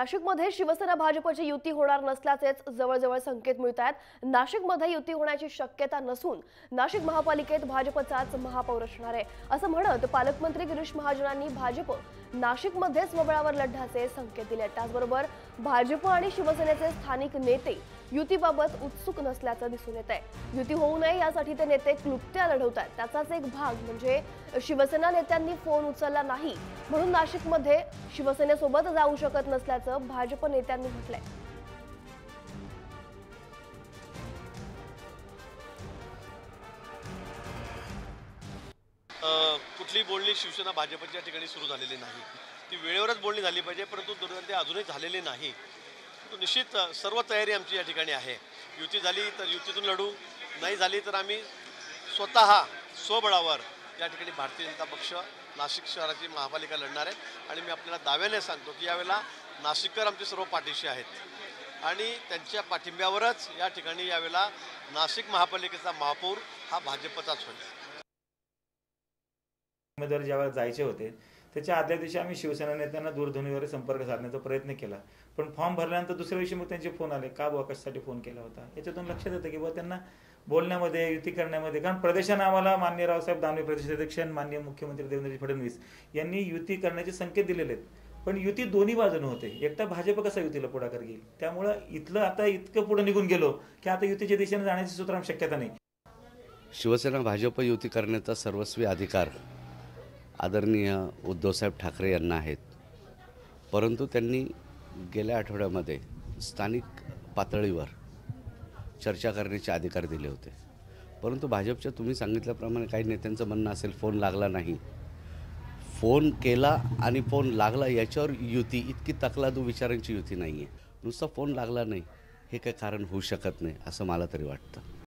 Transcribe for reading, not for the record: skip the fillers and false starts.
नाशिकमध्ये शिवसेना भाजपची युती होणार नसल्याचेच जवळजवळ संकेत मिळत आहेत। नाशिकमध्ये युती होण्याची शक्यता नसून नाशिक महापालिकेत भाजपचाच महापौर असणार आहे असं म्हणत पालकमंत्री गिरीश महाजनांनी भाजप नाशिकमध्ये स्वबळावर लढण्याचे संकेत दिले। त्याचबरोबर भाजप आणि शिवसेनेचे स्थानिक नेते युतीबाबत उत्सुक नसल्याचं दिसून येत आहे। युती होऊ नये यासाठी ते नेते क्लुप्त्या लढवतात, त्याचाच एक भाग म्हणजे शिवसेना नेत्यांनी फोन उचलला नाही म्हणून नाशिकमध्ये शिवसेनेसोबत जाऊ शकत नसल्याचं भाजप नेत्यांनी म्हटलंय। कुठली बोलणी शिवसेना भाजपच्या ठिकाणी सुरू झालेली नाही, ती वेळेवरच बोलणी झाली पाहिजे, परंतु दुर्दैवाने अजूनही झालेली नाही। तो निश्चित सर्व तयारी आमची या ठिकाणी आहे। युती झाली तर युतीतून लढू, नाही झाली तर आम्ही स्वतः स्वबळावर या ठिकाणी भारतीय जनता पक्ष नाशिक शहराची महापालिका लढणार आहे। आणि मी आपल्याला दाव्याने सांगतो की यावेळेला नाशिककर आमचे सर्व पाठीशी आहेत आणि त्यांच्या पाठिंब्यावरच या ठिकाणी यावेळेला नाशिक महापालिकेचा महापौर हा भाजपचाच होईल। उमेदवार ज्यावेळेला जायचे होते त्याच्या आदल्या दिवशी आम्ही शिवसेना नेत्यांना दूरध्वनीवर संपर्क साधण्याचा प्रयत्न केला, पण फॉर्म भरल्यानंतर दुसऱ्या दिवशी मग त्यांचे फोन आले, का बुवा कशासाठी फोन केला होता। याच्यातून लक्षात येतं की बुवा त्यांना बोलण्यामध्ये युती करण्यामध्ये, कारण प्रदेशाने आम्हाला माननीय रावसाहेब दानवे प्रदेशाध्यक्ष आणि माननीय मुख्यमंत्री देवेंद्र फडणवीस यांनी युती करण्याचे संकेत दिलेले आहेत, पण युती दोन्ही बाजूने होते। एकटा भाजप कसा युतीला पुढाकार घेईल, त्यामुळे इथलं आता इतकं पुढे निघून गेलो की आता युतीच्या दिशेने जाण्याची सुद्धा शक्यता नाही। शिवसेना भाजप युती करण्याचा सर्वस्वी अधिकार आदरणीय उद्धवसाहेब ठाकरे यांना आहेत, परंतु त्यांनी गेल्या आठवड्यामध्ये स्थानिक पातळीवर चर्चा करण्याचे अधिकार दिले होते। परंतु भाजपच्या तुम्ही सांगितल्याप्रमाणे काही नेत्यांचं म्हणणं असेल फोन लागला नाही, फोन केला आणि फोन लागला याच्यावर युती इतकी तकलादू विचारांची युती नाही आहे। नुसता फोन लागला नाही हे काही कारण होऊ शकत नाही असं मला तरी वाटतं।